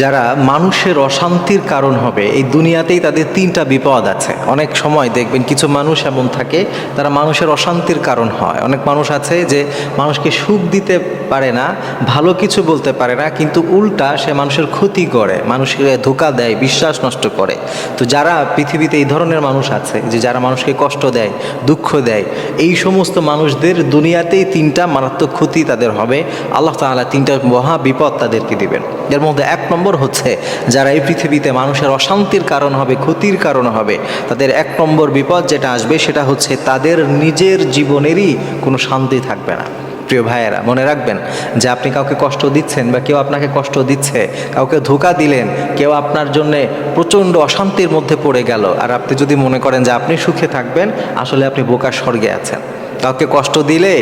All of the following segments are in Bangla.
যারা মানুষের অশান্তির কারণ হবে এই দুনিয়াতেই তাদের তিনটা বিপদ আছে। অনেক সময় দেখবেন কিছু মানুষ এমন থাকে তারা মানুষের অশান্তির কারণ হয়। অনেক মানুষ আছে যে মানুষকে সুখ দিতে পারে না, ভালো কিছু বলতে পারে না, কিন্তু উল্টা সে মানুষের ক্ষতি করে, মানুষকে ধোঁকা দেয়, বিশ্বাস নষ্ট করে। তো যারা পৃথিবীতে এই ধরনের মানুষ আছে যে যারা মানুষকে কষ্ট দেয়, দুঃখ দেয়, এই সমস্ত মানুষদের দুনিয়াতেই তিনটা মারাত্মক ক্ষতি তাদের হবে। আল্লাহ তাআলা তিনটা মহা বিপদ তাদেরকে দিবেন। এর মধ্যে এক নম্বর হচ্ছে যারা এই পৃথিবীতে মানুষের অশান্তির কারণ হবে, ক্ষতির কারণ হবে, তাদের এক নম্বর বিপদ যেটা আসবে সেটা হচ্ছে তাদের নিজের জীবনেরই কোনো শান্তি থাকবে না। প্রিয় ভাইয়েরা, মনে রাখবেন যে আপনি কাউকে কষ্ট দিচ্ছেন বা কেউ আপনাকে কষ্ট দিচ্ছে, কাউকে ধোঁকা দিলেন, কেউ আপনার জন্যে প্রচণ্ড অশান্তির মধ্যে পড়ে গেল, আর আপনি যদি মনে করেন যে আপনি সুখে থাকবেন, আসলে আপনি বোকার স্বর্গে আছেন। কাউকে কষ্ট দিলে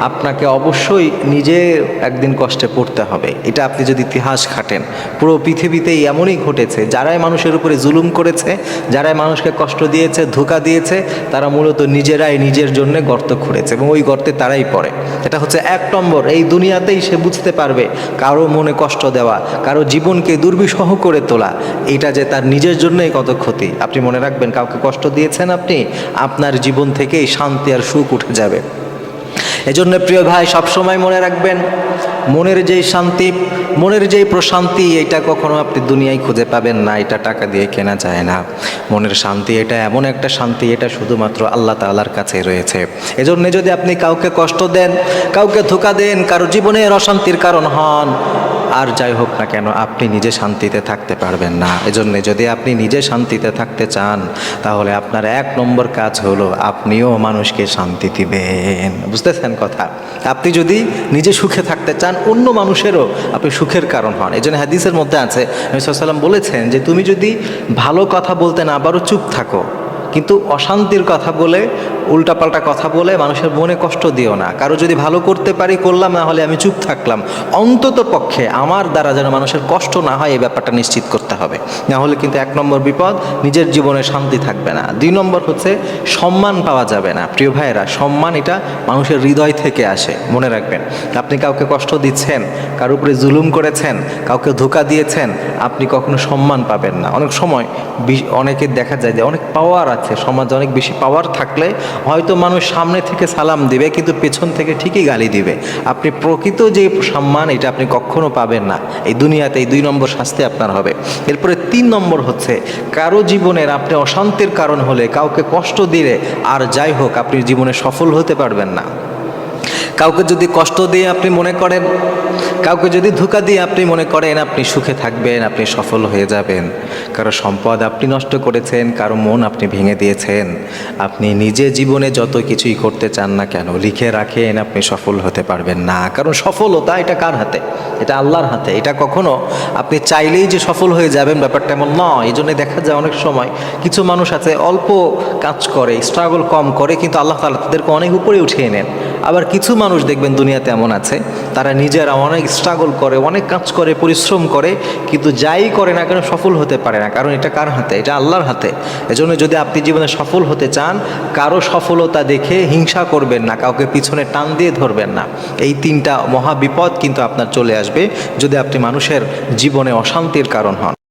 আপনাকে অবশ্যই নিজে একদিন কষ্টে পড়তে হবে। এটা আপনি যদি ইতিহাস ঘাটেন, পুরো পৃথিবীতেই এমনই ঘটেছে। যারাই মানুষের উপরে জুলুম করেছে, যারাই মানুষকে কষ্ট দিয়েছে, ধোঁকা দিয়েছে, তারা মূলত নিজেরাই নিজের জন্য গর্ত খুঁড়েছে এবং ওই গর্তে তারাই পড়ে। এটা হচ্ছে এক নম্বর। এই দুনিয়াতেই সে বুঝতে পারবে কারো মনে কষ্ট দেওয়া, কারো জীবনকে দুর্বিষহ করে তোলা, এটা যে তার নিজের জন্যই কত ক্ষতি। আপনি মনে রাখবেন, কাউকে কষ্ট দিয়েছেন আপনি, আপনার জীবন থেকেই শান্তি আর সুখ উঠে যাবে। এজন্য প্রিয় ভাই, সবসময় মনে রাখবেন, মনের যেই শান্তি, মনের যেই প্রশান্তি, এটা কখনো আপনি দুনিয়ায় খুঁজে পাবেন না, এটা টাকা দিয়ে কেনা যায় না। মনের শান্তি এটা এমন একটা শান্তি, এটা শুধুমাত্র আল্লাহ তাআলার কাছে রয়েছে। এজন্য যদি আপনি কাউকে কষ্ট দেন, কাউকে ধোঁকা দেন, কারো জীবনের অশান্তির কারণ হন, আর যাই হোক না কেন, আপনি নিজে শান্তিতে থাকতে পারবেন না। এজন্য যদি আপনি নিজে শান্তিতে থাকতে চান, তাহলে আপনার এক নম্বর কাজ হলো আপনিও মানুষকে শান্তি দিবেন। বুঝতেছেন কথা? আপনি যদি নিজে সুখে থাকতে চান, অন্য মানুষেরও আপনি সুখের কারণ হন। এই জন্য হাদিসের মধ্যে আছে, নবী সাল্লাল্লাহু আলাইহি ওয়াসাল্লাম বলেছেন যে তুমি যদি ভালো কথা বলতে না পারো, চুপ থাকো, কিন্তু অশান্তির কথা বলে, উল্টাপাল্টা কথা বলে মানুষের মনে কষ্ট দিও না। কারো যদি ভালো করতে পারি করলাম, না হলে আমি চুপ থাকলাম। অন্তত পক্ষে আমার দ্বারা যেন মানুষের কষ্ট না হয়, এই ব্যাপারটা নিশ্চিত করতে হবে। না হলে কিন্তু এক নম্বর বিপদ, নিজের জীবনে শান্তি থাকবে না। দুই নম্বর হচ্ছে সম্মান পাওয়া যাবে না। প্রিয় ভাইয়েরা, সম্মান এটা মানুষের হৃদয় থেকে আসে। মনে রাখবেন, আপনি কাউকে কষ্ট দিচ্ছেন, কারোর উপরে জুলুম করেছেন, কাউকে ধোঁকা দিয়েছেন, আপনি কখনো সম্মান পাবেন না। অনেক সময় অনেকের দেখা যায় যে অনেক পাওয়ার আছে সমাজে, অনেক বেশি পাওয়ার থাকলে হয়তো মানুষ সামনে থেকে সালাম দিবে, কিন্তু পেছন থেকে ঠিকই গালি দিবে। আপনি প্রকৃত যে সম্মান, এটা আপনি কখনো পাবেন না এই দুনিয়াতে। এই দুই নম্বর শাস্তি আপনার হবে। এরপরে তিন নম্বর হচ্ছে কারো জীবনের আপনি অশান্তির কারণ হলে, কাউকে কষ্ট দিলে, আর যাই হোক, আপনি জীবনে সফল হতে পারবেন না। কাউকে যদি কষ্ট দিয়ে আপনি মনে করেন, কাউকে যদি ধোঁকা দিয়ে আপনি মনে করেন আপনি সুখে থাকবেন, আপনি সফল হয়ে যাবেন, কারো সম্পদ আপনি নষ্ট করেছেন, কারো মন আপনি ভেঙে দিয়েছেন, আপনি নিজে জীবনে যত কিছুই করতে চান না কেন, লিখে রাখেন, আপনি সফল হতে পারবেন না। কারণ সফলতা এটা কার হাতে? এটা আল্লাহর হাতে। এটা কখনো আপনি চাইলেই যে সফল হয়ে যাবেন, ব্যাপারটা এমন নয়। এই জন্য দেখা যায় অনেক সময় কিছু মানুষ আছে অল্প কাজ করে, স্ট্রাগল কম করে, কিন্তু আল্লাহ তাআলা তাদেরকে অনেক উপরে উঠিয়ে নেন। আবার কিছু মানুষ দেখবেন দুনিয়াতে এমন আছে, তারা নিজেরা অনেক স্ট্রাগল করে, অনেক কাজ করে, পরিশ্রম করে, কিন্তু যাই করে না কেন সফল হতে পারে না। কারণ এটা কার হাতে? এটা আল্লাহর হাতে। এজন্য যদি আপনি জীবনে সফল হতে চান, কারো সফলতা দেখে হিংসা করবেন না, কাউকে পিছনে টান দিয়ে ধরবেন না। এই তিনটা মহা বিপদ কিন্তু আপনার চলে আসবে যদি আপনি মানুষের জীবনে অশান্তির কারণ হন।